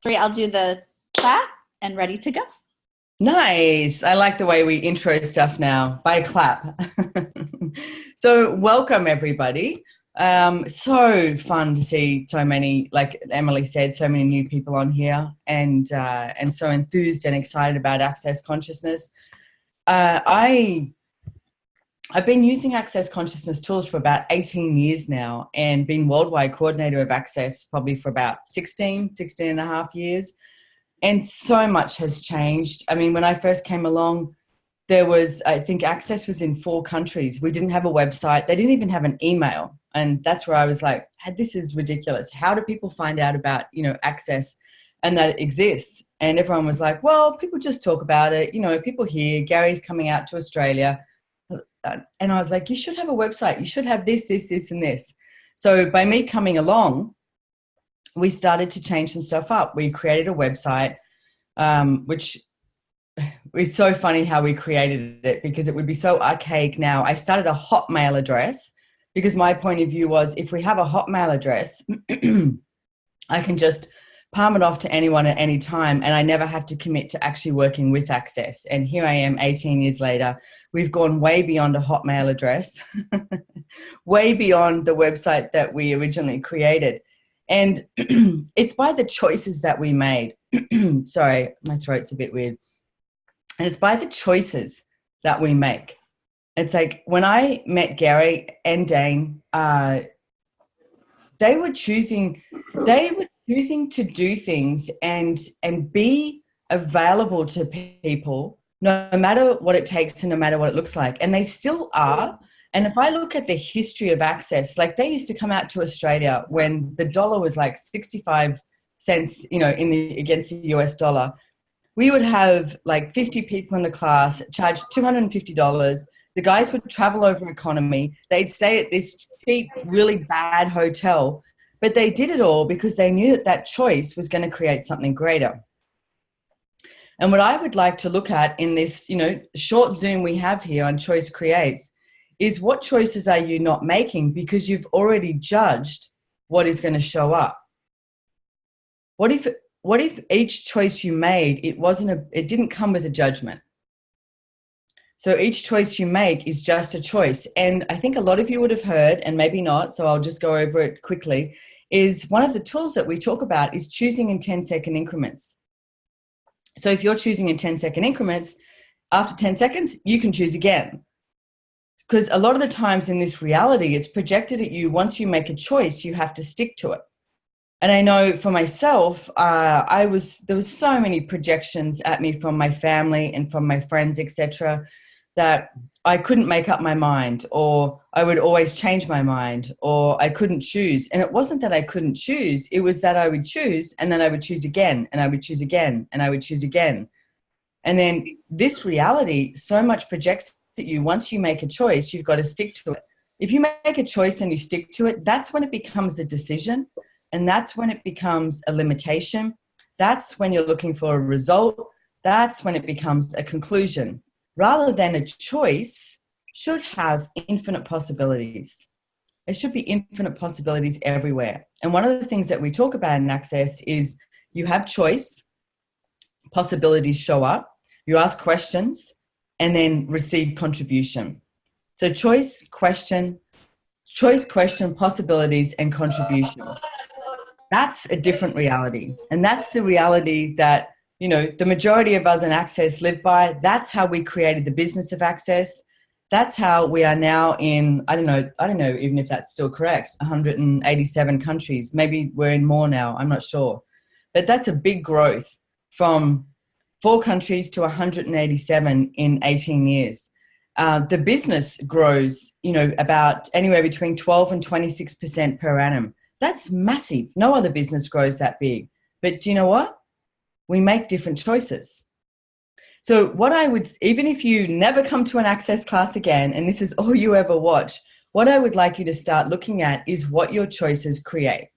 Three, I'll do the clap and ready to go. Nice. I like the way we intro stuff now by clap. So, welcome everybody. So fun to see so many, like Emily said, so many new people on here, and so enthused and excited about access consciousness. I I've been using access consciousness tools for about 18 years now, and been worldwide coordinator of access probably for about 16 and a half years. And so much has changed. I mean, when I first came along, I think Access was in 4 countries. We didn't have a website. They didn't even have an email. And that's where I was like, hey, this is ridiculous. How do people find out about, Access and that it exists? And everyone was like, well, people just talk about it. People hear Gary's coming out to Australia. And I was like, you should have a website. You should have this, and this. So by me coming along, we started to change some stuff up. We created a website, which is so funny how we created it because it would be so archaic now. I started a Hotmail address because my point of view was if we have a Hotmail address, I can just palm it off to anyone at any time and I never have to commit to actually working with Access. And here I am 18 years later. We've gone way beyond a Hotmail address, way beyond the website that we originally created. And it's by the choices that we made. Sorry, my throat's a bit weird. And it's by the choices that we make. It's like when I met Gary and Dane, they were choosing to do things and be available to people no matter what it takes and no matter what it looks like. And they still are. And if I look at the history of Access, like they used to come out to Australia when the dollar was like 65 cents, against the US dollar. We would have like 50 people in the class, charge $250. The guys would travel over economy. They'd stay at this cheap, really bad hotel, but they did it all because they knew that that choice was going to create something greater. And what I would like to look at in this, short Zoom we have here on Choice Creates is what choices are you not making because you've already judged what is going to show up? What if each choice you made, it didn't come with a judgment? So each choice you make is just a choice. And I think a lot of you would have heard, and maybe not, so I'll just go over it quickly, is one of the tools that we talk about is choosing in 10-second increments. So if you're choosing in 10-second increments, after 10 seconds, you can choose again. Because a lot of the times in this reality, it's projected at you. Once you make a choice, you have to stick to it. And I know for myself, there was so many projections at me from my family and from my friends, etc., that I couldn't make up my mind, or I would always change my mind, or I couldn't choose. And it wasn't that I couldn't choose. It was that I would choose, and then I would choose again, and I would choose again, and I would choose again. And then this reality so much projects at you. Once you make a choice, you've got to stick to it. If you make a choice and you stick to it, that's when it becomes a decision. And that's when it becomes a limitation. That's when you're looking for a result. That's when it becomes a conclusion. Rather than a choice should have infinite possibilities. There should be infinite possibilities everywhere. And one of the things that we talk about in Access is you have choice, possibilities show up, you ask questions, and then receive contribution. So choice, question, possibilities, and contribution. That's a different reality. And that's the reality that, the majority of us in Access live by. That's how we created the business of Access. That's how we are now in, I don't know even if that's still correct, 187 countries. Maybe we're in more now, I'm not sure. But that's a big growth from 4 countries to 187 in 18 years. The business grows, about anywhere between 12 and 26% per annum. That's massive. No other business grows that big. But do you know what? We make different choices. So even if you never come to an Access class again, and this is all you ever watch, what I would like you to start looking at is what your choices create.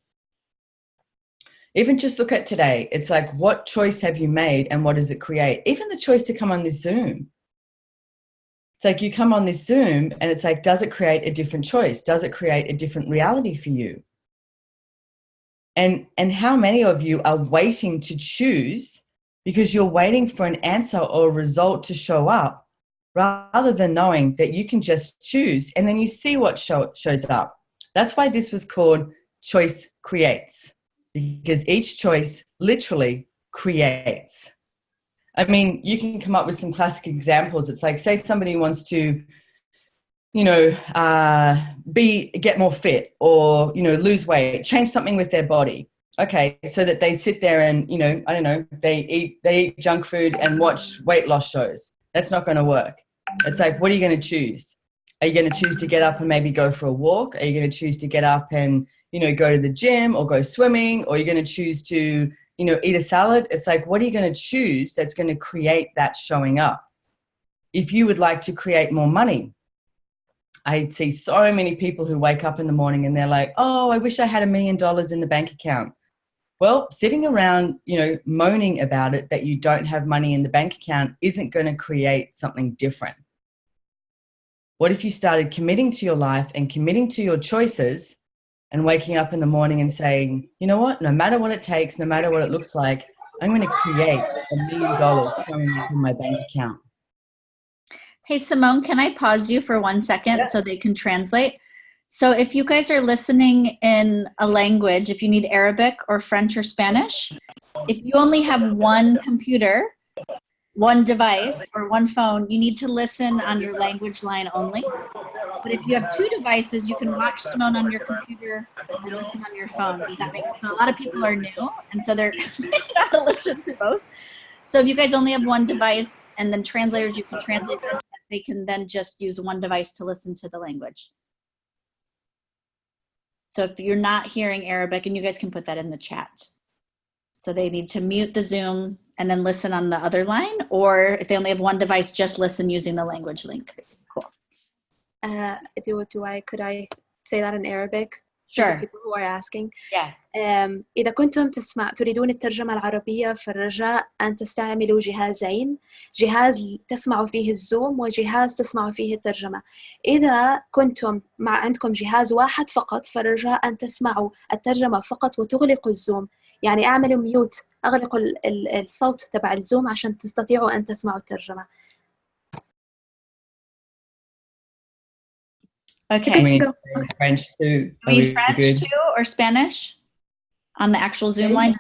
Even just look at today. It's like, what choice have you made and what does it create? Even the choice to come on this Zoom. It's like you come on this Zoom and it's like, does it create a different choice? Does it create a different reality for you? And how many of you are waiting to choose because you're waiting for an answer or a result to show up rather than knowing that you can just choose and then you see what shows up. That's why this was called Choice Creates, because each choice literally creates. I mean, you can come up with some classic examples. It's like, say somebody wants to, you know, get more fit or, you know, lose weight, change something with their body. Okay, so that they sit there and, you know, I don't know, they eat junk food and watch weight loss shows. That's not going to work. It's like, what are you going to choose? Are you going to choose to get up and maybe go for a walk? Are you going to choose to get up and, you know, go to the gym or go swimming? Or are you going to choose to, you know, eat a salad? It's like, what are you going to choose that's going to create that showing up? If you would like to create more money, I see so many people who wake up in the morning and they're like, oh, I wish I had $1 million in the bank account. Well, sitting around, you know, moaning about it that you don't have money in the bank account isn't going to create something different. What if you started committing to your life and committing to your choices and waking up in the morning and saying, you know what, no matter what it takes, no matter what it looks like, I'm going to create $1 million showing up in my bank account. Hey, Simone, can I pause you for 1 second so they can translate? So if you guys are listening in a language, if you need Arabic or French or Spanish, if you only have one computer, one device, or one phone, you need to listen on your language line only. But if you have 2 devices, you can watch Simone on your computer and listen on your phone. Does that make sense? So a lot of people are new, and so they're not to listen to both. So if you guys only have one device and then translators, you can translate this. They can then just use one device to listen to the language. So if you're not hearing Arabic, and you guys can put that in the chat. So they need to mute the Zoom and then listen on the other line, or if they only have one device, just listen using the language link. Cool. Could I say that in Arabic? Sure. The people who are asking. Yes. إذا كنتم تريدون الترجمة العربية فالرجاء أن تستعملوا جهازين، جهاز تسمعوا فيه الزوم وجهاز تسمعوا فيه الترجمة. إذا كنتم عندكم جهاز واحد فقط فالرجاء أن تسمعوا الترجمة فقط وتغلقوا الزوم. يعني اعملوا ميوت، أغلقوا الصوت تبع الزوم عشان تستطيعوا أن تسمعوا الترجمة. Okay. We need French too. We need French too or Spanish on the actual Zoom line?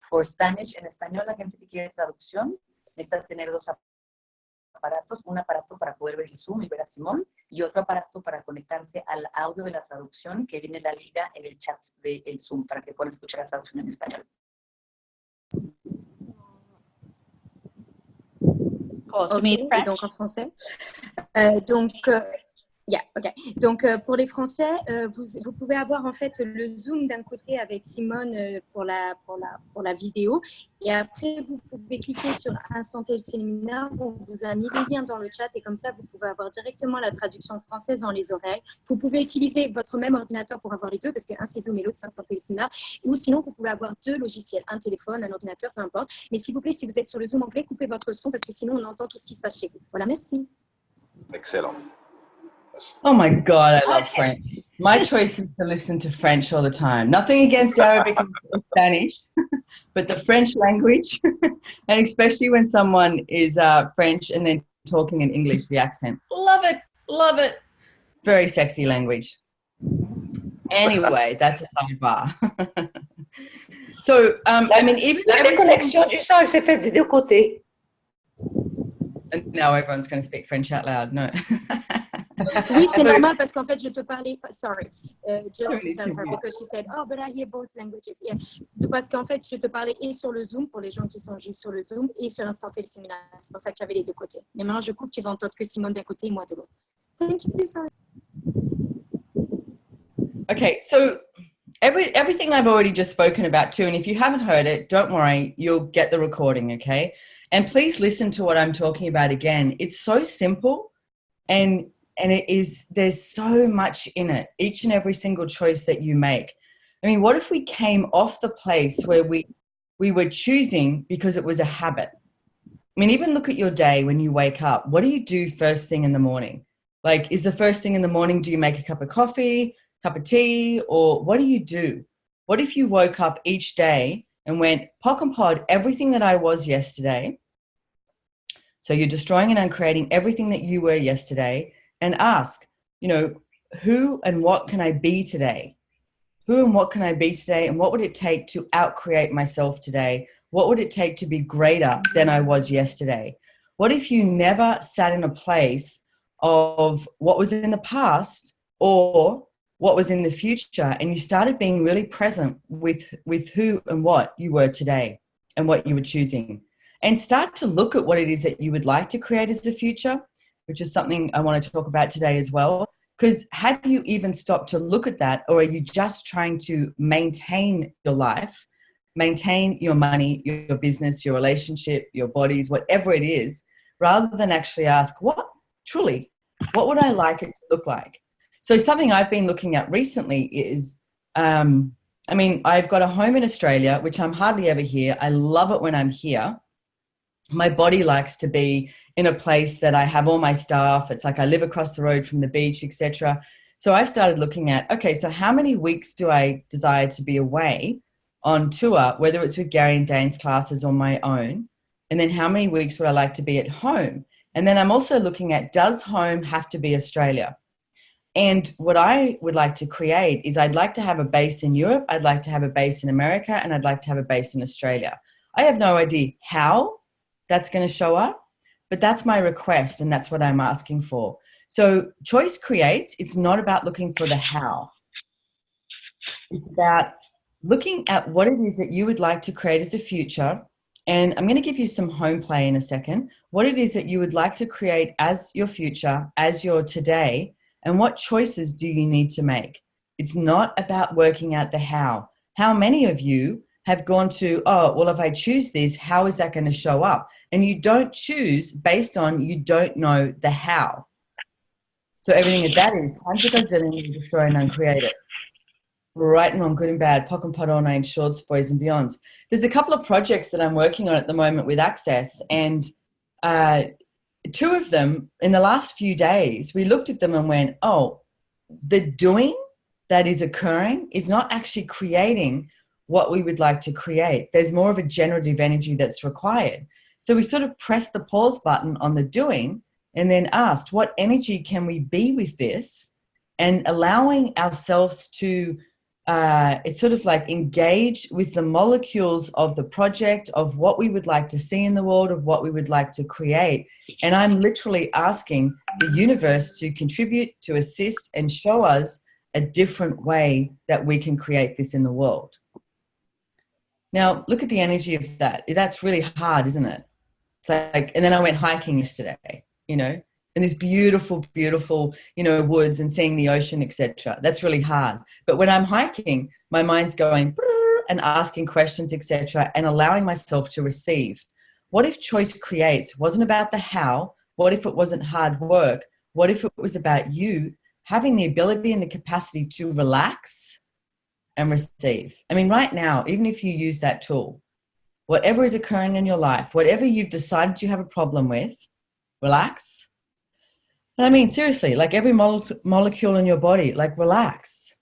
For Spanish, en español, la gente que quiere traducción necesita tener 2 aparatos, un aparato para poder ver el Zoom y ver a Simón y otro aparato para conectarse al audio de la traducción que viene la liga en el chat del Zoom para que puedan escuchar la traducción en español. Cool. Okay, et donc en français. Donc pour les Français, vous pouvez avoir en fait le Zoom d'un côté avec Simone pour la vidéo, et après vous pouvez cliquer sur Instanter le séminaire. On vous a mis le lien dans le chat et comme ça vous pouvez avoir directement la traduction française dans les oreilles. Vous pouvez utiliser votre même ordinateur pour avoir les deux parce qu'un c'est Zoom et l'autre c'est Instanter le séminaire, ou sinon vous pouvez avoir 2 logiciels, un téléphone, un ordinateur, peu importe. Mais s'il vous plaît, si vous êtes sur le Zoom anglais, coupez votre son parce que sinon on entend tout ce qui se passe chez vous. Voilà, merci. Excellent. Oh my God, I love French. My choice is to listen to French all the time. Nothing against Arabic or Spanish, but the French language, and especially when someone is French and then talking in English, the accent. Love it, love it. Very sexy language. Anyway, that's a sidebar. So, I mean, even la déconnexion du son, elle s'est faite des 2 côtés. And now everyone's going to speak French out loud. No. Oui, c'est normal parce qu'en fait, je te parlais. Sorry, just to tell her because she said, "Oh, but I hear both languages." Yeah, parce qu'en fait, je te parlais et sur le Zoom pour les gens qui sont juste sur le Zoom et sur Instanter le séminaire. C'est pour ça que j'avais les 2 côtés. Mais maintenant, je coupe, tu vas entendre que Simone d'un côté et moi de l'autre. Thank you, sorry. Okay, so everything I've already just spoken about too, and if you haven't heard it, don't worry, you'll get the recording, okay? And please listen to what I'm talking about again. It's so simple, and there's so much in it, each and every single choice that you make. I mean, what if we came off the place where we were choosing because it was a habit? I mean, even look at your day when you wake up. What do you do first thing in the morning? Like, is the first thing in the morning, do you make a cup of coffee, cup of tea, or what do you do? What if you woke up each day and went, pock and pod, everything that I was yesterday. So you're destroying and uncreating everything that you were yesterday, and ask, who and what can I be today? Who and what can I be today? And what would it take to outcreate myself today? What would it take to be greater than I was yesterday? What if you never sat in a place of what was in the past or what was in the future, and you started being really present with who and what you were today and what you were choosing? And start to look at what it is that you would like to create as the future, which is something I want to talk about today as well. Because have you even stopped to look at that, or are you just trying to maintain your life, maintain your money, your business, your relationship, your bodies, whatever it is, rather than actually ask, what would I like it to look like? So something I've been looking at recently is, I've got a home in Australia, which I'm hardly ever here. I love it when I'm here. My body likes to be in a place that I have all my staff. It's like I live across the road from the beach, etc. So I've started looking at, okay, so how many weeks do I desire to be away on tour, whether it's with Gary and Dane's classes or my own? And then how many weeks would I like to be at home? And then I'm also looking at, does home have to be Australia? And what I would like to create is, I'd like to have a base in Europe, I'd like to have a base in America, and I'd like to have a base in Australia. I have no idea how that's going to show up, but that's my request, and that's what I'm asking for. So choice creates. It's not about looking for the how. It's about looking at what it is that you would like to create as a future. And I'm going to give you some home play in a second. What it is that you would like to create as your future, as your today, and what choices do you need to make? It's not about working out the how. How many of you have gone to, oh, well, if I choose this, how is that going to show up? And you don't choose based on, you don't know the how. So everything that is, times a Godzilla, you destroy and uncreate it. Right and wrong, good and bad, pock and pot, all nine shorts, boys and beyonds. There's a couple of projects that I'm working on at the moment with Access, and two of them in the last few days, we looked at them and went, oh, the doing that is occurring is not actually creating what we would like to create. There's more of a generative energy that's required. So we sort of pressed the pause button on the doing and then asked, what energy can we be with this? And allowing ourselves to, it's sort of like engage with the molecules of the project, of what we would like to see in the world, of what we would like to create. And I'm literally asking the universe to contribute, to assist, and show us a different way that we can create this in the world. Now, look at the energy of that. That's really hard, isn't it? It's like, and then I went hiking yesterday, in this beautiful, beautiful, woods, and seeing the ocean, etc. That's really hard. But when I'm hiking, my mind's going and asking questions, etc., and allowing myself to receive. What if choice creates wasn't about the how? What if it wasn't hard work? What if it was about you having the ability and the capacity to relax and receive? I mean, right now, even if you use that tool, whatever is occurring in your life, whatever you've decided you have a problem with, relax. I mean, seriously, like every molecule in your body, like relax.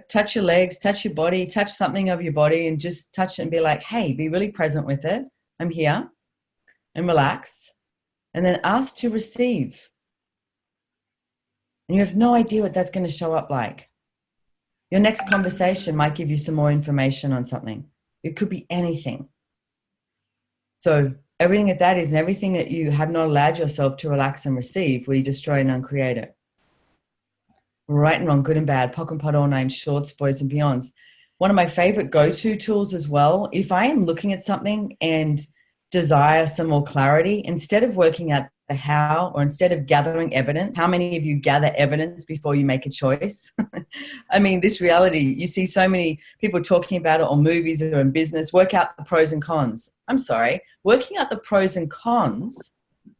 Touch your legs, touch your body, touch something of your body, and just touch it and be like, hey, be really present with it. I'm here, and relax. And then ask to receive. And you have no idea what that's going to show up like. Your next conversation might give you some more information on something. It could be anything. So everything that is, and everything that you have not allowed yourself to relax and receive, we destroy and uncreate it. Right and wrong, good and bad, pock and pot, all nine shorts, boys and beyonds. One of my favorite go-to tools as well, if I am looking at something and desire some more clarity, instead of working out the how, or instead of gathering evidence, how many of you gather evidence before you make a choice? I mean, this reality, you see so many people talking about it on movies or in business, work out the pros and cons. I'm sorry, working out the pros and cons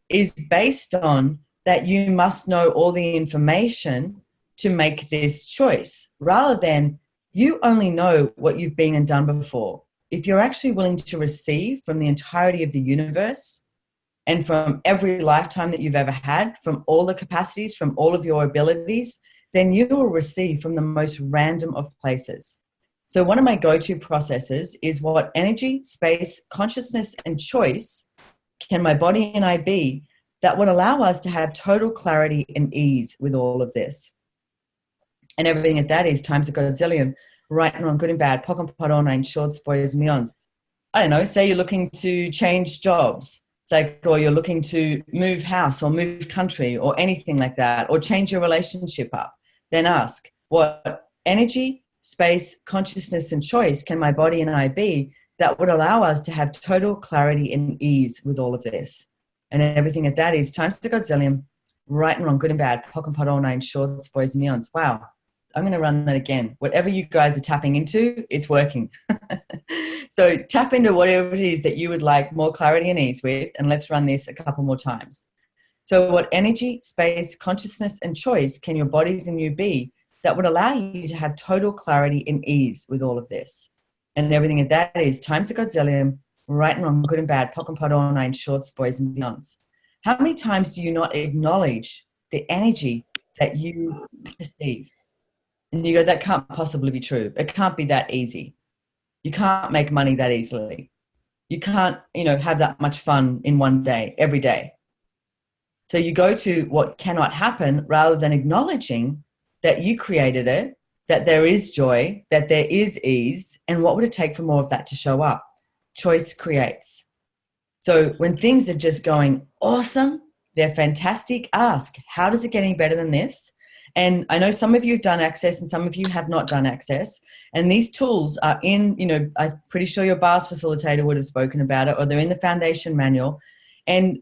is based on that you must know all the information to make this choice, rather than you only know what you've been and done before. If you're actually willing to receive from the entirety of the universe and from every lifetime that you've ever had, from all the capacities, from all of your abilities, then you will receive from the most random of places. So one of my go-to processes is what energy, space, consciousness, and choice can my body and I be that would allow us to have total clarity and ease with all of this. And everything at that is times a godzillion, right and wrong, good and bad, POC and POD, online, shorts, boys, millions. I don't know, say you're looking to change jobs. It's like, or you're looking to move house or move country or anything like that, or change your relationship up. Then ask, what energy, space, consciousness, and choice can my body and I be that would allow us to have total clarity and ease with all of this? And everything at that is times the godzillion, right and wrong, good and bad, POC and POD, all nine, shorts, boys, and neons. Wow. I'm going to run that again. Whatever you guys are tapping into, it's working. So tap into whatever it is that you would like more clarity and ease with, and let's run this a couple more times. So what energy, space, consciousness, and choice can your bodies and you be that would allow you to have total clarity and ease with all of this? And everything at that is times a godzillion, right and wrong, good and bad, POC and POD, all nine, shorts, boys, and beyonds. How many times do you not acknowledge the energy that you perceive? And you go, that can't possibly be true. It can't be that easy. You can't make money that easily. You can't, have that much fun in one day, every day. So you go to what cannot happen rather than acknowledging that you created it, that there is joy, that there is ease, and what would it take for more of that to show up? Choice creates. So when things are just going awesome, they're fantastic, ask, how does it get any better than this? And I know some of you have done Access and some of you have not done Access. And these tools are in, I'm pretty sure your BARS facilitator would have spoken about it, or they're in the foundation manual. And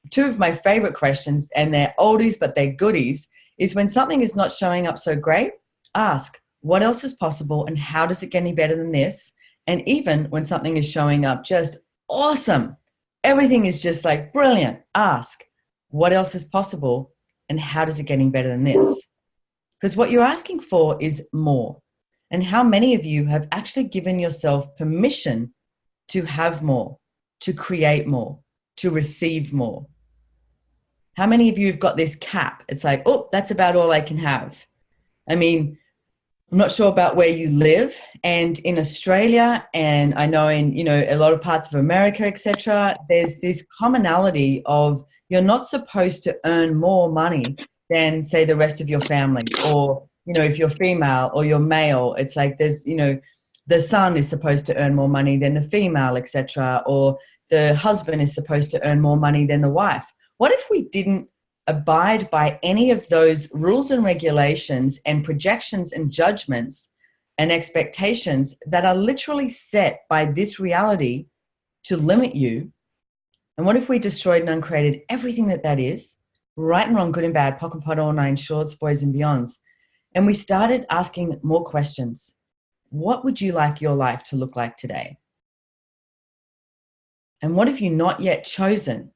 two of my favorite questions, and they're oldies, but they're goodies, is when something is not showing up so great, ask, what else is possible and how does it get any better than this? And even when something is showing up just awesome, everything is just like brilliant, ask, what else is possible and how does it get any better than this? Because what you're asking for is more. And how many of you have actually given yourself permission to have more, to create more, to receive more? How many of you have got this cap? It's like, oh, that's about all I can have. I mean, I'm not sure about where you live, and in Australia, and I know in, a lot of parts of America, etc., there's this commonality of you're not supposed to earn more money than, say, the rest of your family, or, if you're female or you're male, it's like there's, the son is supposed to earn more money than the female, etc., or the husband is supposed to earn more money than the wife. What if we didn't abide by any of those rules and regulations and projections and judgments and expectations that are literally set by this reality to limit you? And what if we destroyed and uncreated everything that is, right and wrong, good and bad, POC and POD, all nine, shorts, boys, and beyonds, and we started asking more questions? What would you like your life to look like today? And what have you not yet chosen?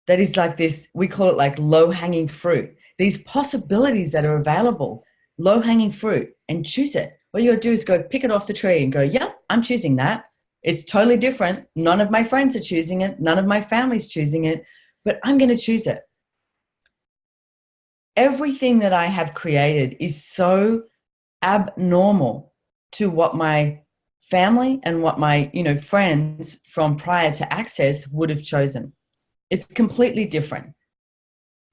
That is like this, we call it like low-hanging fruit. These possibilities that are available, low-hanging fruit, and choose it. What you got to do is go pick it off the tree and go, yep, I'm choosing that. It's totally different. None of my friends are choosing it. None of my family's choosing it, but I'm going to choose it. Everything that I have created is so abnormal to what my family and what my, friends from prior to Access would have chosen. It's completely different.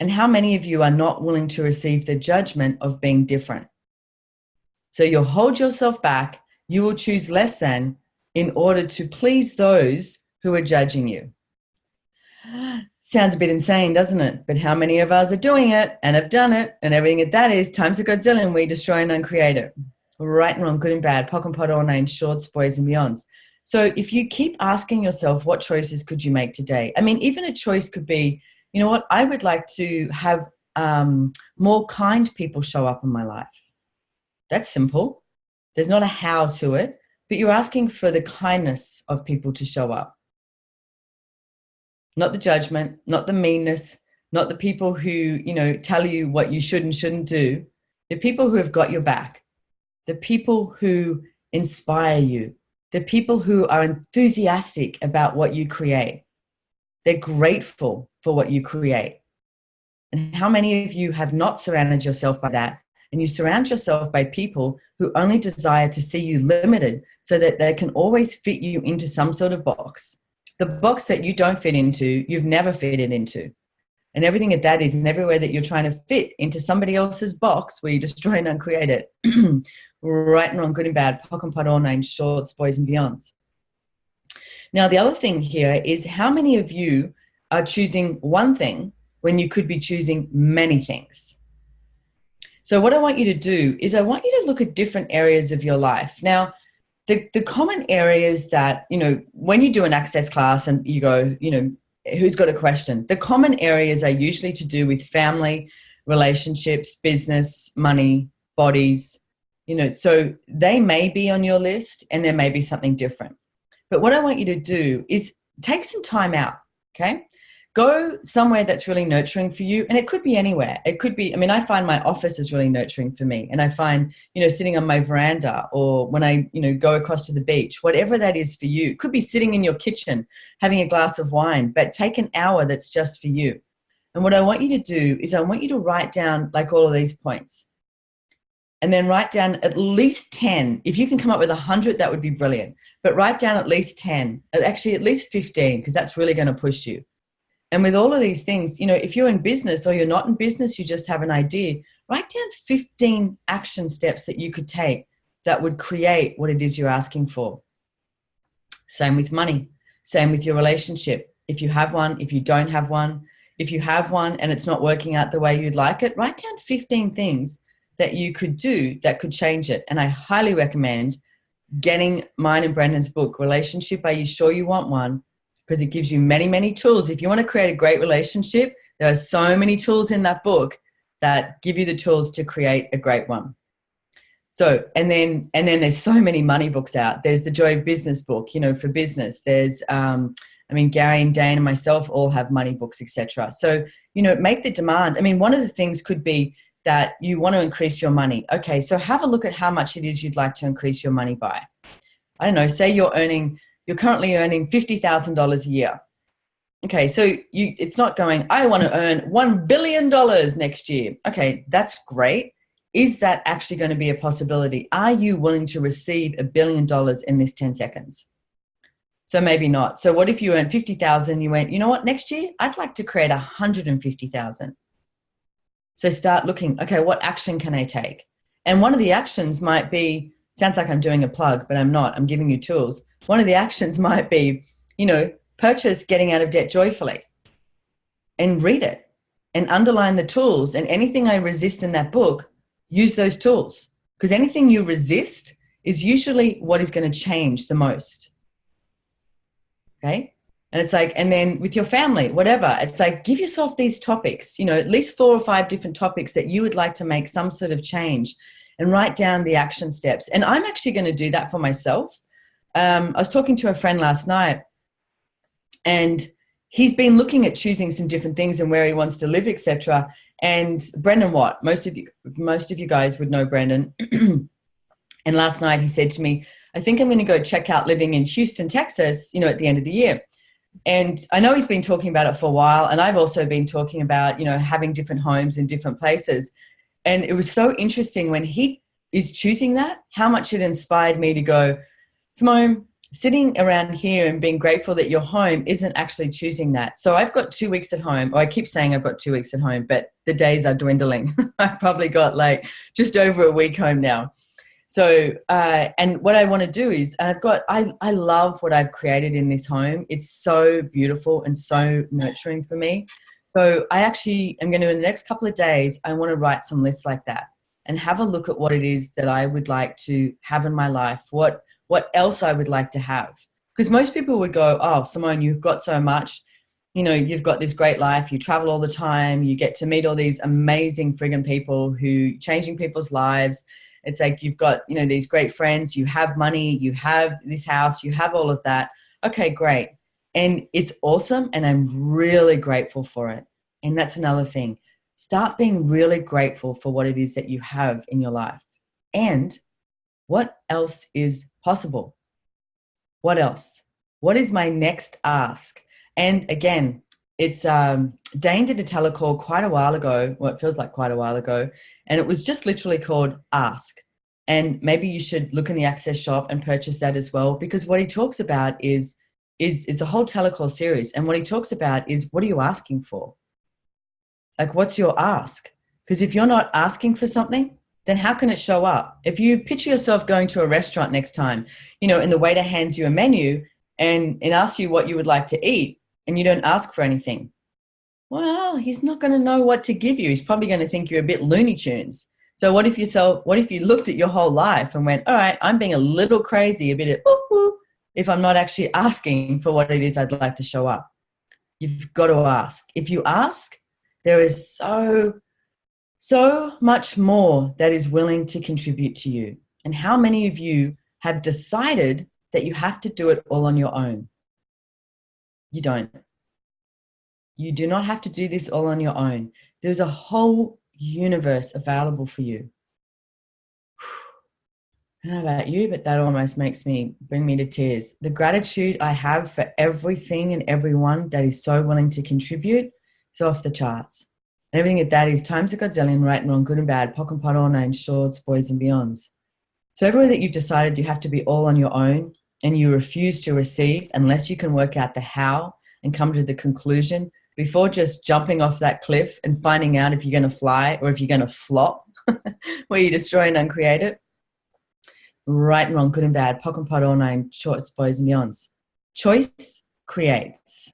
And how many of you are not willing to receive the judgment of being different? So you'll hold yourself back. You will choose less than in order to please those who are judging you. Sounds a bit insane, doesn't it? But how many of us are doing it and have done it, and everything that is times a godzillion, we destroy and uncreate it. Right and wrong, good and bad, POC and POD, all nine, shorts, boys, and beyonds. So if you keep asking yourself, what choices could you make today? I mean, even a choice could be, you know what, I would like to have more kind people show up in my life. That's simple. There's not a how to it, but you're asking for the kindness of people to show up. Not the judgment, not the meanness, not the people who, tell you what you should and shouldn't do. The people who have got your back. The people who inspire you. The people who are enthusiastic about what you create. They're grateful for what you create. And how many of you have not surrounded yourself by that and you surround yourself by people who only desire to see you limited so that they can always fit you into some sort of box. The box that you don't fit into, you've never fitted into. And everything that that is, and everywhere that you're trying to fit into somebody else's box where you destroy and uncreate it, right and wrong, good and bad, POC and POD, all nine shorts, boys and beyonds. Now, the other thing here is how many of you are choosing one thing when you could be choosing many things? So what I want you to do is I want you to look at different areas of your life. Now, the common areas that, you know, when you do an access class and you go, you know, who's got a question? The common areas are usually to do with family, relationships, business, money, bodies, you know, so they may be on your list and there may be something different. But what I want you to do is take some time out, okay? Go somewhere that's really nurturing for you. And it could be anywhere. It could be, I mean, I find my office is really nurturing for me. And I find, you know, sitting on my veranda or when I, you know, go across to the beach, whatever that is for you. It could be sitting in your kitchen, having a glass of wine, but take an hour that's just for you. And what I want you to do is I want you to write down like all of these points. And then write down at least 10. If you can come up with 100, that would be brilliant. But write down at least 10, actually at least 15, because that's really going to push you. And with all of these things, you know, if you're in business or you're not in business, you just have an idea, write down 15 action steps that you could take that would create what it is you're asking for. Same with money. Same with your relationship. If you have one, if you don't have one, if you have one and it's not working out the way you'd like it, write down 15 things that you could do that could change it. And I highly recommend getting mine and Brendan's book, Relationship, Are You Sure You Want One? Because it gives you many, many tools. If you want to create a great relationship, there are so many tools in that book that give you the tools to create a great one. So, and then there's so many money books out. There's the Joy of Business book, you know, for business. There's, I mean, Gary and Dane and myself all have money books, etc. So, you know, make the demand. I mean, one of the things could be that you want to increase your money. Okay, so have a look at how much it is you'd like to increase your money by. I don't know, say you're currently earning $50,000 a year. Okay, so it's not going, I want to earn $1 billion next year. Okay, that's great. Is that actually going to be a possibility? Are you willing to receive $1 billion in this 10 seconds? So maybe not. So what if you earn 50,000, you went, you know what, next year, I'd like to create 150,000. So start looking, okay, what action can I take? And one of the actions might be, sounds like I'm doing a plug, but I'm not. I'm giving you tools. One of the actions might be, you know, purchase Getting Out of Debt Joyfully and read it and underline the tools. And anything I resist in that book, use those tools. Because anything you resist is usually what is going to change the most. Okay? And it's like, and then with your family, whatever, it's like, give yourself these topics, you know, at least 4 or 5 different topics that you would like to make some sort of change and write down the action steps. And I'm actually going to do that for myself. I was talking to a friend last night and he's been looking at choosing some different things and where he wants to live, etc. And Brendan Watt, most of you guys would know Brendan. And last night he said to me, I think I'm going to go check out living in Houston, Texas, you know, at the end of the year. And I know he's been talking about it for a while. And I've also been talking about, you know, having different homes in different places. And it was so interesting when he is choosing that, how much it inspired me to go, Simone, sitting around here and being grateful that your home isn't actually choosing that. So I've got 2 weeks at home. Or I keep saying I've got 2 weeks at home, but the days are dwindling. I've probably got like just over a week home now. So, and what I want to do is I love what I've created in this home. It's so beautiful and so nurturing for me. So I actually am going to, in the next couple of days, I want to write some lists like that and have a look at what it is that I would like to have in my life. What else I would like to have. Because most people would go, oh, Simone, you've got so much, you know, you've got this great life. You travel all the time. You get to meet all these amazing friggin' people who changing people's lives. It's like you've got, you know, these great friends, you have money, you have this house, you have all of that. Okay, great. And it's awesome. And I'm really grateful for it. And that's another thing. Start being really grateful for what it is that you have in your life. And what else is possible? What else? What is my next ask? And again, it's Dane did a telecall quite a while ago, well, it feels like quite a while ago, and it was just literally called Ask. And maybe you should look in the Access shop and purchase that as well, because what he talks about is it's a whole telecall series, and what he talks about is, what are you asking for? Like, what's your ask? Because if you're not asking for something, then how can it show up? If you picture yourself going to a restaurant next time, you know, and the waiter hands you a menu and asks you what you would like to eat, and you don't ask for anything, well, he's not going to know what to give you. He's probably going to think you're a bit Looney Tunes. So what if you looked at your whole life and went, all right, I'm being a little crazy, a bit of ooh, if I'm not actually asking for what it is I'd like to show up. You've got to ask. If you ask, there is so much more that is willing to contribute to you. And how many of you have decided that you have to do it all on your own? You don't. You do not have to do this all on your own. There's a whole universe available for you. I don't know about you, but that almost bring me to tears. The gratitude I have for everything and everyone that is so willing to contribute is off the charts. And everything that is times a godzillion, right and wrong, good and bad, pock and pot, all nine, shorts, boys and beyonds. So everywhere that you've decided you have to be all on your own and you refuse to receive unless you can work out the how and come to the conclusion before just jumping off that cliff and finding out if you're going to fly or if you're going to flop, where you destroy and uncreate it. Right and wrong, good and bad, pock and pot, all nine, shorts, boys and beyonds. Choice creates.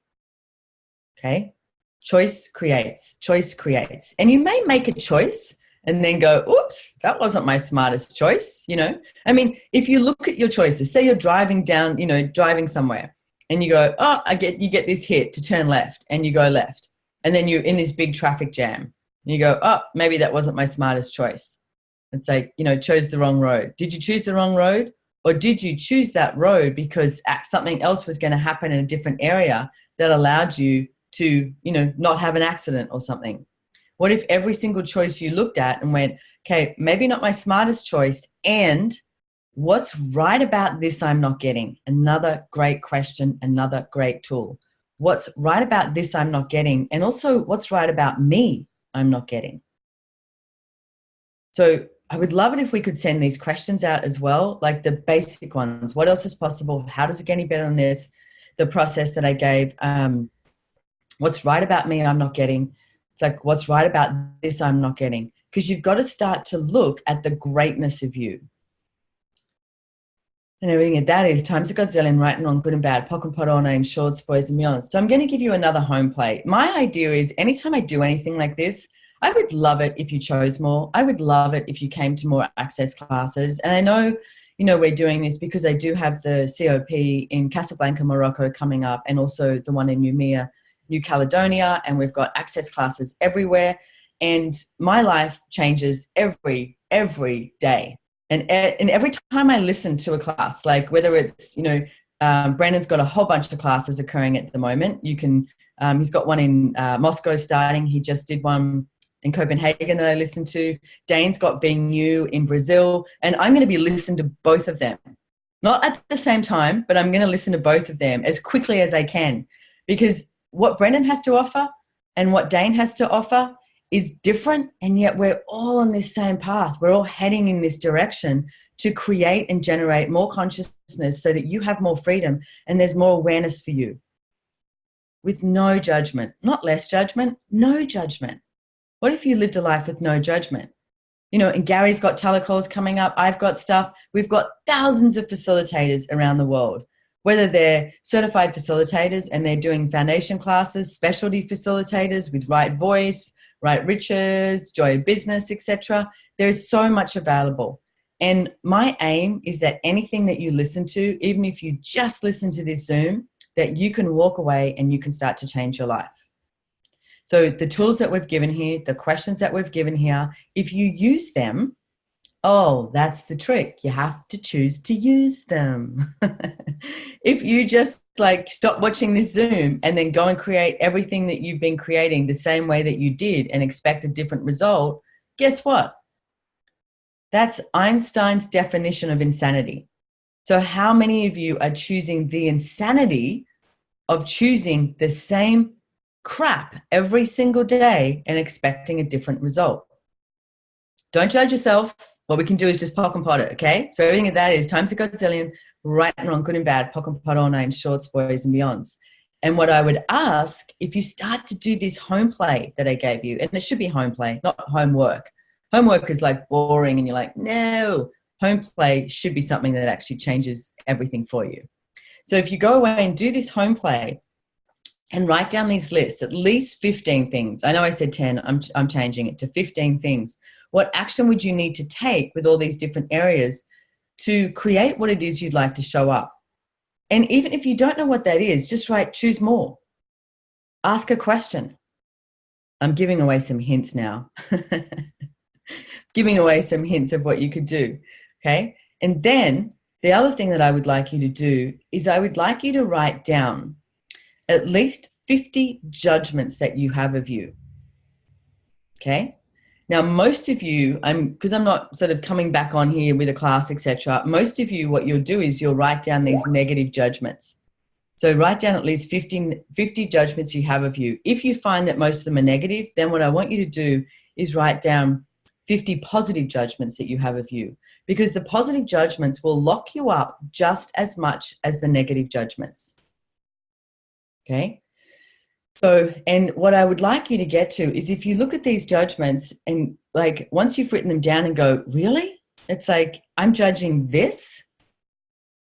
Okay? Choice creates. Choice creates. And you may make a choice and then go, oops, that wasn't my smartest choice, you know? I mean, if you look at your choices, say you're driving down, you know, driving somewhere and you go, oh, you get this hit to turn left and you go left. And then you're in this big traffic jam and you go, oh, maybe that wasn't my smartest choice. It's like, you know, chose the wrong road. Did you choose the wrong road? Or did you choose that road because something else was going to happen in a different area that allowed you to, you know, not have an accident or something? What if every single choice you looked at and went, okay, maybe not my smartest choice, and what's right about this I'm not getting? Another great question, another great tool. What's right about this I'm not getting? And also what's right about me I'm not getting? So I would love it if we could send these questions out as well, like the basic ones. What else is possible? How does it get any better than this? The process that I gave. What's right about me I'm not getting? It's like, what's right about this I'm not getting? Because you've got to start to look at the greatness of you. And everything that is times a godzillion, right and wrong, good and bad, pock and pot, all name, shorts, boys and beyond. So I'm going to give you another home plate. My idea is anytime I do anything like this, I would love it if you chose more. I would love it if you came to more access classes. And I know, you know, we're doing this because I do have the COP in Casablanca, Morocco coming up, and also the one in Noumea, New Caledonia, and we've got access classes everywhere. And my life changes every day. And every time I listen to a class, like whether it's, you know, Brandon's got a whole bunch of classes occurring at the moment. You can, he's got one in Moscow starting. He just did one in Copenhagen that I listened to. Dane's got Being You in Brazil. And I'm going to be listening to both of them. Not at the same time, but I'm going to listen to both of them as quickly as I can. Because what Brendan has to offer and what Dane has to offer is different, and yet we're all on this same path. We're all heading in this direction to create and generate more consciousness so that you have more freedom and there's more awareness for you. With no judgment, not less judgment, no judgment. What if you lived a life with no judgment? You know, and Gary's got telecalls coming up. I've got stuff. We've got thousands of facilitators around the world, whether they're certified facilitators and they're doing foundation classes, specialty facilitators with Right Voice, Right Riches, Joy of Business, etc. There's so much available. And my aim is that anything that you listen to, even if you just listen to this Zoom, that you can walk away and you can start to change your life. So the tools that we've given here, the questions that we've given here, if you use them, oh, that's the trick. You have to choose to use them. If you just like stop watching this Zoom and then go and create everything that you've been creating the same way that you did and expect a different result, guess what? That's Einstein's definition of insanity. So how many of you are choosing the insanity of choosing the same crap every single day and expecting a different result. Don't judge yourself. What we can do is just pock and pot it, okay? So everything of that is times a godzillion, right and wrong, good and bad, pock and pot all nine, shorts, boys, and beyonds. And what I would ask, if you start to do this home play that I gave you, and it should be home play, not homework. Homework is like boring and you're like, no. Home play should be something that actually changes everything for you. So if you go away and do this home play and write down these lists, at least 15 things. I know I said 10, I'm changing it to 15 things. What action would you need to take with all these different areas to create what it is you'd like to show up? And even if you don't know what that is, just write, choose more. Ask a question. I'm giving away some hints now. Giving away some hints of what you could do, okay? And then the other thing that I would like you to do is I would like you to write down at least 50 judgments that you have of you, okay? Now, most of you, because I'm not sort of coming back on here with a class, etc. Most of you, what you'll do is you'll write down these negative judgments. So write down at least 50 judgments you have of you. If you find that most of them are negative, then what I want you to do is write down 50 positive judgments that you have of you, because the positive judgments will lock you up just as much as the negative judgments. Okay? So, and what I would like you to get to is if you look at these judgments and like once you've written them down and go, really? It's like, I'm judging this?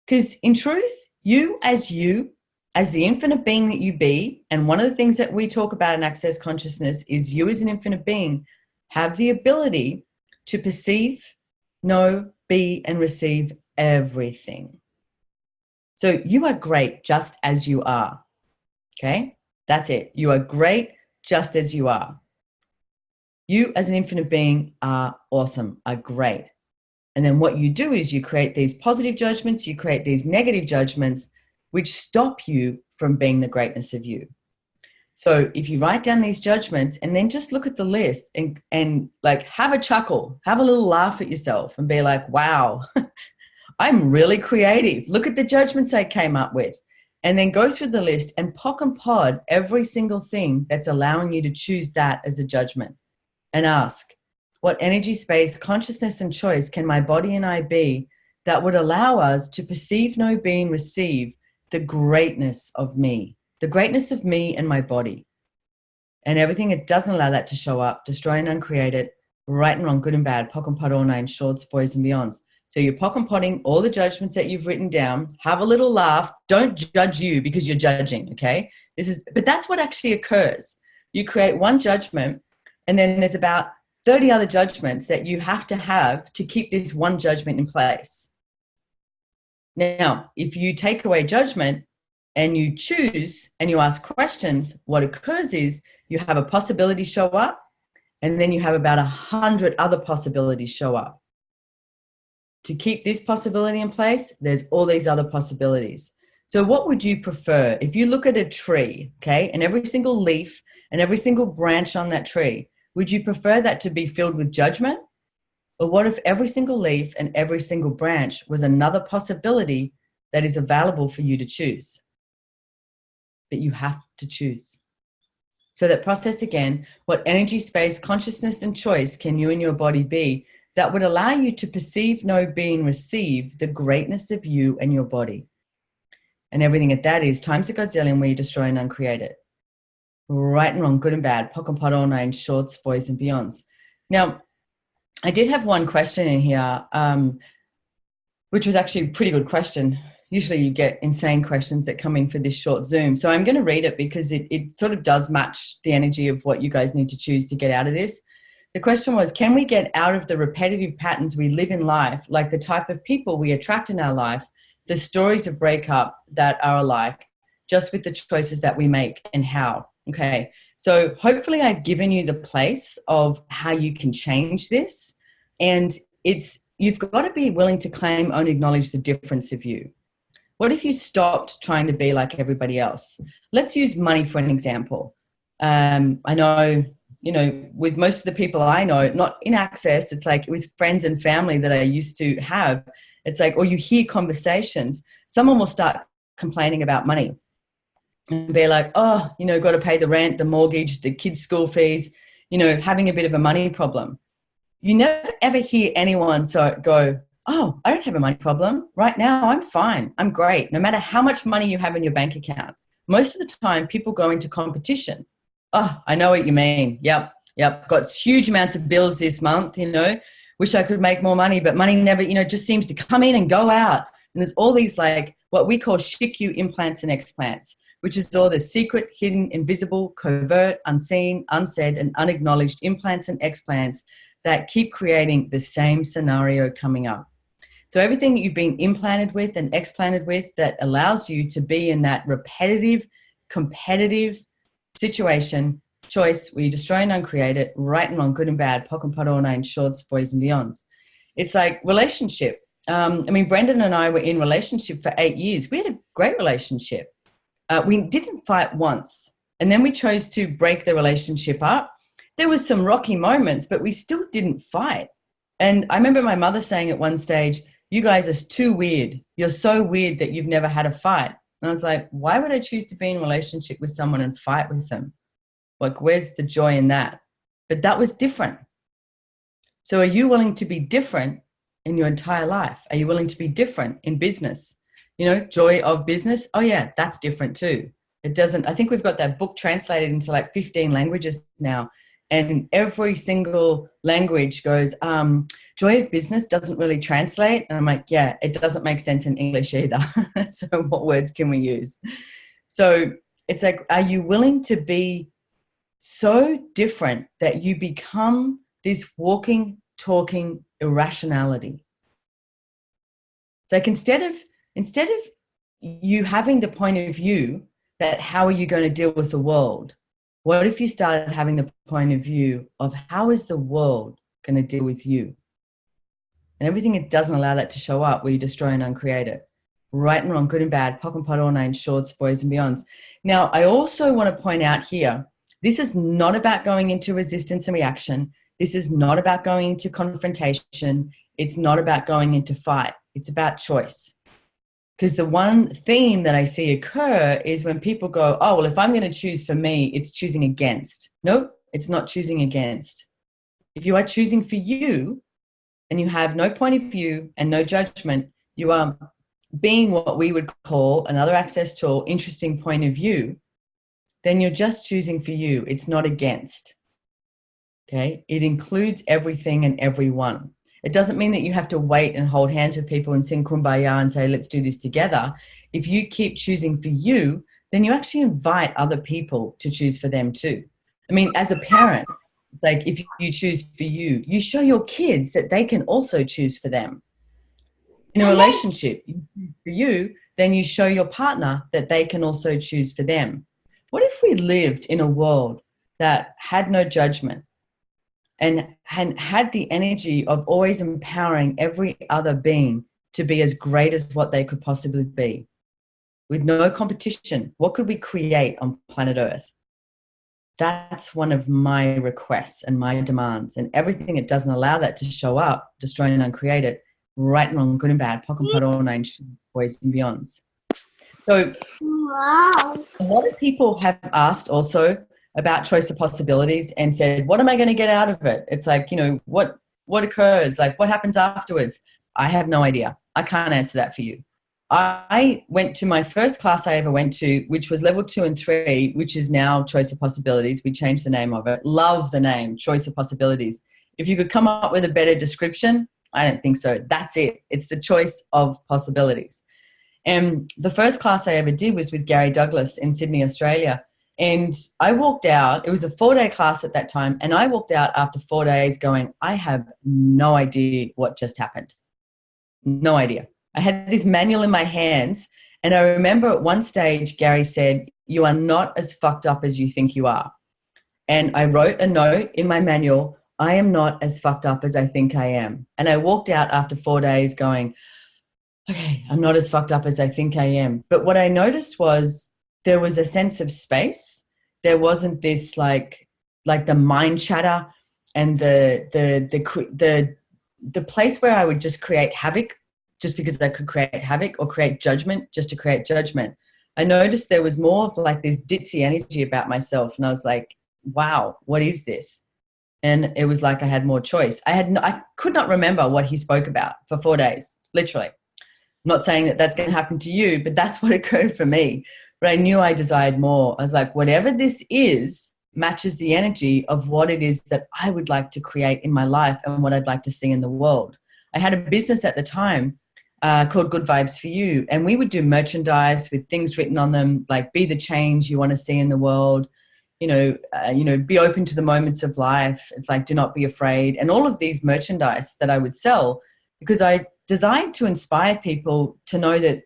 Because in truth, you, as the infinite being that you be, and one of the things that we talk about in Access Consciousness is you as an infinite being have the ability to perceive, know, be, and receive everything. So you are great just as you are. Okay? That's it. You are great just as you are. You as an infinite being are awesome, are great. And then what you do is you create these positive judgments, you create these negative judgments, which stop you from being the greatness of you. So if you write down these judgments and then just look at the list and like have a chuckle, have a little laugh at yourself and be like, wow, I'm really creative. Look at the judgments I came up with. And then go through the list and pock and pod every single thing that's allowing you to choose that as a judgment. And ask, what energy, space, consciousness, and choice can my body and I be that would allow us to perceive, know, be, and receive the greatness of me and my body. And everything that doesn't allow that to show up, destroy and uncreate it, right and wrong, good and bad, pock and pot all nine, shorts, boys, and beyonds. So you're pock and potting all the judgments that you've written down. Have a little laugh. Don't judge you because you're judging, okay? But that's what actually occurs. You create one judgment, and then there's about 30 other judgments that you have to keep this one judgment in place. Now, if you take away judgment and you choose and you ask questions, what occurs is you have a possibility show up, and then you have about 100 other possibilities show up. To keep this possibility in place, there's all these other possibilities. So what would you prefer? If you look at a tree, okay, and every single leaf and every single branch on that tree, would you prefer that to be filled with judgment? Or what if every single leaf and every single branch was another possibility that is available for you to choose? But you have to choose. So that process again, what energy, space, consciousness, and choice can you and your body be that would allow you to perceive, know, be, and receive the greatness of you and your body? And everything that is times a godzillion where you destroy and uncreate it. Right and wrong, good and bad, pock and pot all nine, shorts, boys, and beyonds. Now, I did have one question in here, which was actually a pretty good question. Usually you get insane questions that come in for this short Zoom. So I'm going to read it because it sort of does match the energy of what you guys need to choose to get out of this. The question was, can we get out of the repetitive patterns we live in life, like the type of people we attract in our life, the stories of breakup that are alike, just with the choices that we make and how? Okay, so hopefully I've given you the place of how you can change this. And you've got to be willing to claim and acknowledge the difference of you. What if you stopped trying to be like everybody else? Let's use money for an example. I know, with most of the people I know, not in Access, it's like with friends and family that I used to have, it's like, or you hear conversations, someone will start complaining about money. and be like, oh, you know, got to pay the rent, the mortgage, the kids' school fees, you know, having a bit of a money problem. You never ever hear anyone go, oh, I don't have a money problem. Right now, I'm fine. I'm great. No matter how much money you have in your bank account. Most of the time, people go into competition. Oh, I know what you mean. Yep. Got huge amounts of bills this month, you know. Wish I could make more money, but money never, you know, just seems to come in and go out. And there's all these like what we call SHIQ implants and explants, which is all the secret, hidden, invisible, covert, unseen, unsaid, and unacknowledged implants and explants that keep creating the same scenario coming up. So everything that you've been implanted with and explanted with that allows you to be in that repetitive, competitive situation, choice where you destroy and uncreate it, right and wrong, good and bad, POC and POD, nine shorts, boys and beyonds. It's like relationship. I mean, Brendan and I were in relationship for 8 years. We had a great relationship. We didn't fight once. And then we chose to break the relationship up. There was some rocky moments, but we still didn't fight. And I remember my mother saying at one stage, you guys are too weird. You're so weird that you've never had a fight. And I was like, why would I choose to be in a relationship with someone and fight with them? Like, where's the joy in that? But that was different. So are you willing to be different in your entire life? Are you willing to be different in business? You know, joy of business. Oh yeah, that's different too. It doesn't, I think we've got that book translated into like 15 languages now. And every single language goes, joy of business doesn't really translate. And I'm like, yeah, it doesn't make sense in English either. So what words can we use? So it's like, are you willing to be so different that you become this walking, talking irrationality? It's like instead of you having the point of view that how are you going to deal with the world, what if you started having the point of view of how is the world going to deal with you? And everything it doesn't allow that to show up where you destroy and uncreate it. Right and wrong, good and bad, POC and POD, all nine shorts, boys and beyonds. Now, I also want to point out here, this is not about going into resistance and reaction. This is not about going into confrontation. It's not about going into fight. It's about choice. Because the one theme that I see occur is when people go, oh, well, if I'm going to choose for me, it's choosing against. Nope, it's not choosing against. If you are choosing for you and you have no point of view and no judgment, you are being what we would call another access tool, interesting point of view, then you're just choosing for you. It's not against. Okay? It includes everything and everyone. It doesn't mean that you have to wait and hold hands with people and sing Kumbaya and say, let's do this together. If you keep choosing for you, then you actually invite other people to choose for them too. I mean, as a parent, like if you choose for you, you show your kids that they can also choose for them. In a relationship, you choose for you, then you show your partner that they can also choose for them. What if we lived in a world that had no judgment and had the energy of always empowering every other being to be as great as what they could possibly be? With no competition, what could we create on planet Earth? That's one of my requests and my demands. And everything that doesn't allow that to show up, destroy and uncreate it, right and wrong, good and bad, POC and POD, all nine boys and beyonds. So a lot of people have asked also about choice of possibilities and said, what am I going to get out of it? It's like, you know, what occurs? Like, what happens afterwards? I have no idea. I can't answer that for you. I went to my first class I ever went to, which was level 2 and 3, which is now Choice of Possibilities. We changed the name of it. Love the name, Choice of Possibilities. If you could come up with a better description, I don't think so. That's it. It's the choice of possibilities. And the first class I ever did was with Gary Douglas in Sydney, Australia. And I walked out, it was a 4-day class at that time, and I walked out after 4 days going, I have no idea what just happened. No idea. I had this manual in my hands, and I remember at one stage, Gary said, you are not as fucked up as you think you are. And I wrote a note in my manual, I am not as fucked up as I think I am. And I walked out after 4 days going, okay, I'm not as fucked up as I think I am. But what I noticed was there was a sense of space. There wasn't this like the mind chatter and the place where I would just create havoc just because I could create havoc, or create judgment just to create judgment. I noticed there was more of like this ditzy energy about myself. And I was like, wow, what is this? And it was like I had more choice. I could not remember what he spoke about for 4 days, literally. I'm not saying that that's going to happen to you, but that's what occurred for me. But I knew I desired more. I was like, whatever this is matches the energy of what it is that I would like to create in my life and what I'd like to see in the world. I had a business at the time called Good Vibes for You, and we would do merchandise with things written on them like "Be the change you want to see in the world." Be open to the moments of life. It's like, do not be afraid. And all of these merchandise that I would sell, because I designed to inspire people to know that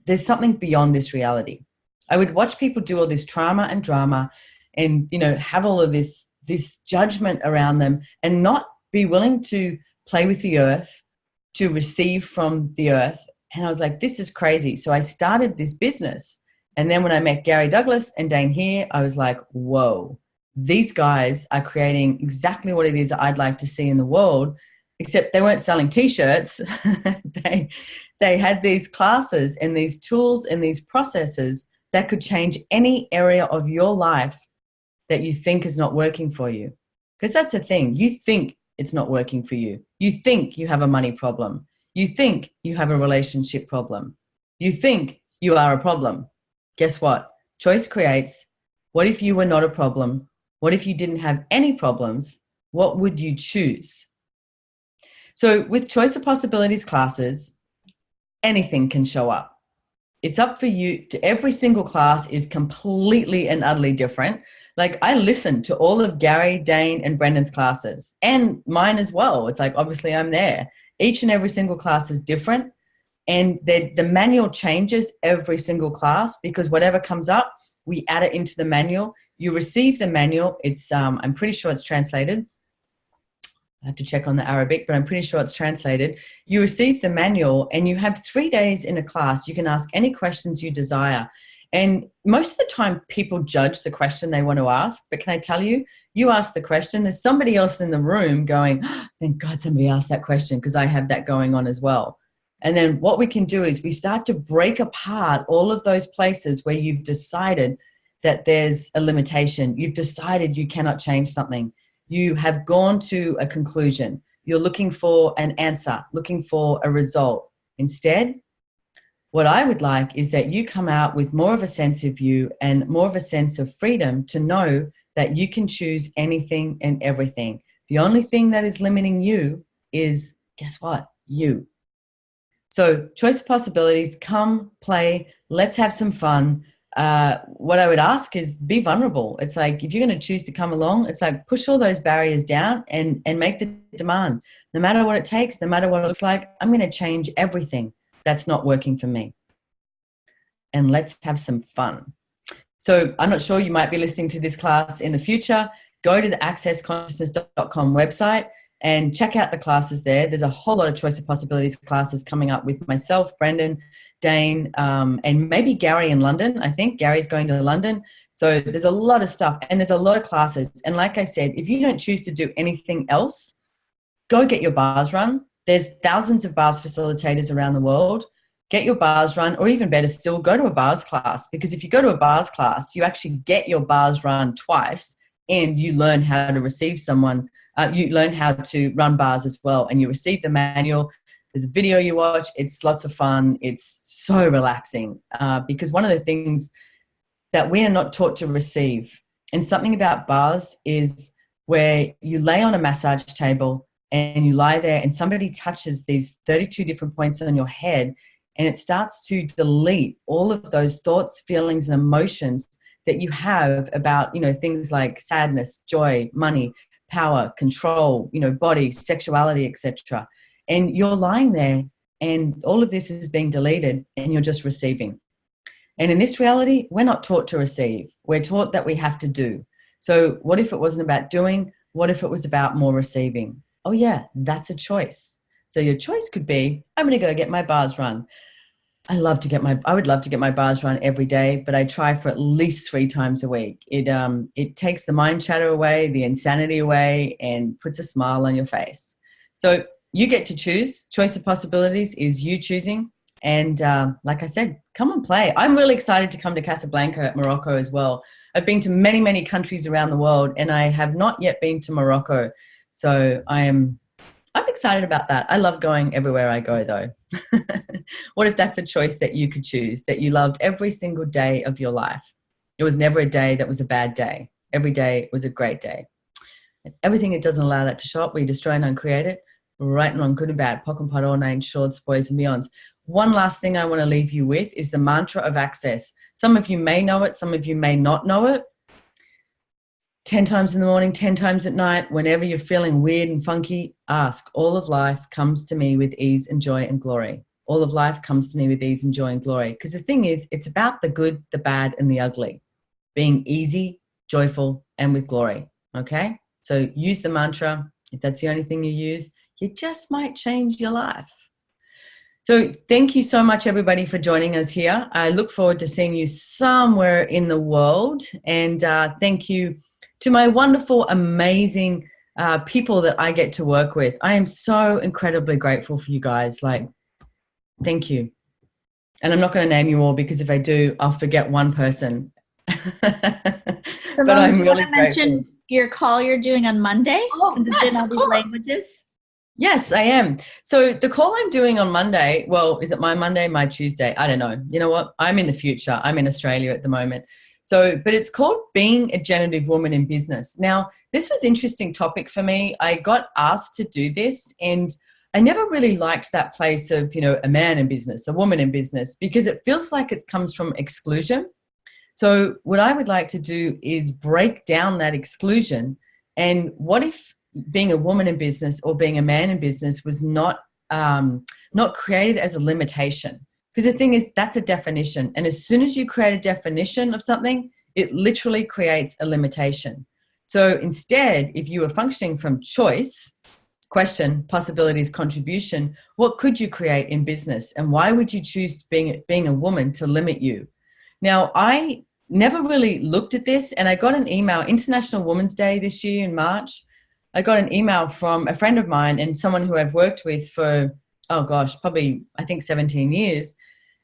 there's something beyond this reality. I would watch people do all this trauma and drama and, have all of this judgment around them and not be willing to play with the earth, to receive from the earth. And I was like, this is crazy. So I started this business. And then when I met Gary Douglas and Dane here, I was like, whoa, these guys are creating exactly what it is I'd like to see in the world, except they weren't selling T-shirts. They had these classes and these tools and these processes that could change any area of your life that you think is not working for you. Because that's the thing. You think it's not working for you. You think you have a money problem. You think you have a relationship problem. You think you are a problem. Guess what? Choice creates. What if you were not a problem? What if you didn't have any problems? What would you choose? So with Choice of Possibilities classes, anything can show up. It's up for you. Every single class is completely and utterly different. Like I listen to all of Gary, Dane, and Brendan's classes and mine as well. It's like, obviously I'm there. Each and every single class is different. And the manual changes every single class because whatever comes up, we add it into the manual. You receive the manual. It's I'm pretty sure it's translated. I have to check on the Arabic, but I'm pretty sure it's translated. You receive the manual and you have 3 days in a class. You can ask any questions you desire. And most of the time people judge the question they want to ask. But can I tell you, you ask the question, there's somebody else in the room going, oh, thank God somebody asked that question because I have that going on as well. And then what we can do is we start to break apart all of those places where you've decided that there's a limitation. You've decided you cannot change something. You have gone to a conclusion. You're looking for an answer, looking for a result. Instead, what I would like is that you come out with more of a sense of you and more of a sense of freedom to know that you can choose anything and everything. The only thing that is limiting you is, guess what? You. So Choice of Possibilities, come play, let's have some fun. What I would ask is be vulnerable. It's like, if you're going to choose to come along, it's like push all those barriers down and make the demand. No matter what it takes, no matter what it looks like, I'm going to change everything that's not working for me. And let's have some fun. So I'm not sure, you might be listening to this class in the future. Go to the accessconsciousness.com website and check out the classes there. There's a whole lot of Choice of Possibilities classes coming up with myself, Brendan, Dane, and maybe Gary in London. I think Gary's going to London. So there's a lot of stuff and there's a lot of classes. And like I said, if you don't choose to do anything else, go get your bars run. There's thousands of bars facilitators around the world. Get your bars run, or even better still, go to a bars class. Because if you go to a bars class, you actually get your bars run twice and you learn how to receive someone. You learn how to run bars as well, and you receive the manual. There's a video you watch. It's lots of fun. It's so relaxing because one of the things that we are not taught to receive, and something about bars is where you lay on a massage table and you lie there and somebody touches these 32 different points on your head and it starts to delete all of those thoughts, feelings, and emotions that you have about, things like sadness, joy, money, power, control, body, sexuality, etc. And you're lying there and all of this is being deleted and you're just receiving. And in this reality, we're not taught to receive. We're taught that we have to do. So what if it wasn't about doing? What if it was about more receiving? Oh yeah, that's a choice. So your choice could be, I'm going to go get my bars run. I would love to get my bars run every day, but I try for at least 3 times a week. It takes the mind chatter away, the insanity away, and puts a smile on your face. So you get to choose. Choice of Possibilities is you choosing. And like I said, come and play. I'm really excited to come to Casablanca, Morocco as well. I've been to many, many countries around the world, and I have not yet been to Morocco. So I'm excited about that. I love going everywhere I go, though. What if that's a choice that you could choose, that you loved every single day of your life? It was never a day that was a bad day. Every day was a great day. And everything it doesn't allow that to show up, we destroy and uncreate it. Right and wrong, good and bad, pock and pot, all nine shorts, boys and beyonds. One last thing I want to leave you with is the mantra of access. Some of you may know it, some of you may not know it. 10 times in the morning, 10 times at night, whenever you're feeling weird and funky, ask, all of life comes to me with ease and joy and glory. All of life comes to me with ease and joy and glory. Because the thing is, it's about the good, the bad, and the ugly. Being easy, joyful, and with glory. Okay? So use the mantra. If that's the only thing you use, you just might change your life. So thank you so much, everybody, for joining us here. I look forward to seeing you somewhere in the world. And thank you to my wonderful, amazing people that I get to work with. I am so incredibly grateful for you guys. Like, thank you. And I'm not going to name you all, because if I do, I'll forget one person. But I'm really grateful. Mention your call you're doing on Monday? Oh, since it's in all these languages? Yes, I am. So the call I'm doing on Monday, well, is it my Monday, my Tuesday? I don't know. You know what? I'm in the future. I'm in Australia at the moment. So, but it's called Being a Generative Woman in Business. Now, this was an interesting topic for me. I got asked to do this, and I never really liked that place of, you know, a man in business, a woman in business, because it feels like it comes from exclusion. So what I would like to do is break down that exclusion. And what if being a woman in business or being a man in business was not created as a limitation? Because the thing is, that's a definition. And as soon as you create a definition of something, it literally creates a limitation. So instead, if you were functioning from choice, question, possibilities, contribution, what could you create in business? And why would you choose being a woman to limit you? Now, I never really looked at this, and I got an email, International Women's Day this year in March. I got an email from a friend of mine and someone who I've worked with for, oh gosh, probably I think 17 years.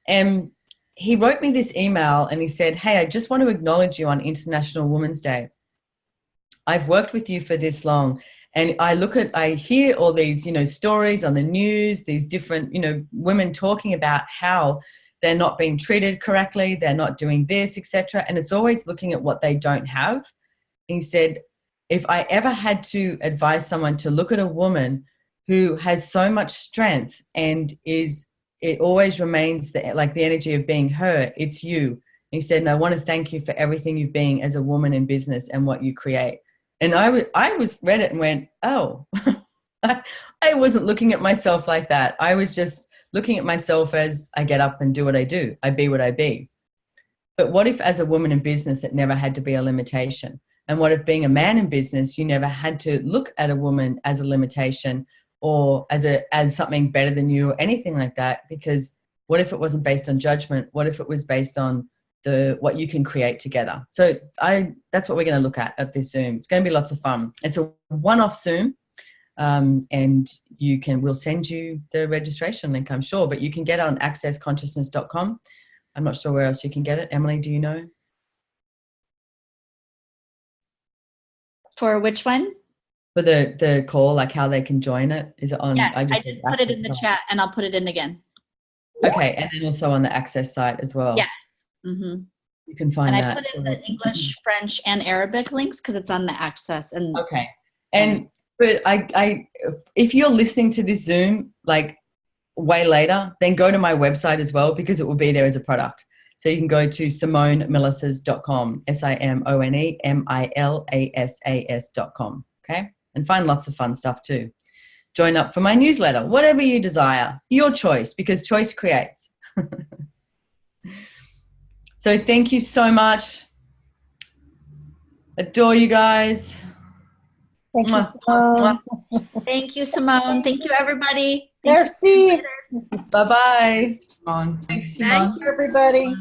And he wrote me this email and he said, hey, I just want to acknowledge you on International Women's Day. I've worked with you for this long, and I hear all these, you know, stories on the news, these different, you know, women talking about how they're not being treated correctly, they're not doing this, etc. And it's always looking at what they don't have. And he said, if I ever had to advise someone to look at a woman who has so much strength and it always remains like the energy of being her, it's you. And he said, and I want to thank you for everything you've been as a woman in business and what you create. And I read it and went, oh, I wasn't looking at myself like that. I was just looking at myself as I get up and do what I do. I be what I be. But what if as a woman in business, it never had to be a limitation? And what if being a man in business, you never had to look at a woman as a limitation or as something better than you or anything like that? Because what if it wasn't based on judgment? What if it was based on what you can create together? So that's what we're going to look at this Zoom. It's going to be lots of fun. It's a one-off Zoom, and we'll send you the registration link, I'm sure, but you can get it on accessconsciousness.com. I'm not sure where else you can get it. Emily, do you know? For which one? For the call, like how they can join it. Is it on? Yes, I just put it in the site. chat, and I'll put it in again. Okay, and then also on the Access site as well. Yes. Mm-hmm. You can find that. And I put in the English, French, and Arabic links because it's on the Access. And okay. But if you're listening to this Zoom like way later, then go to my website as well, because it will be there as a product. So you can go to SimoneMilasas.com, SimoneMilasas.com, okay? And find lots of fun stuff too. Join up for my newsletter, whatever you desire, your choice, because choice creates. So thank you so much. Adore you guys. Thank you, Simone. Thank you, Simone. Thank you, everybody. Merci. Bye-bye. On. Thanks, Thank Simone. Everybody.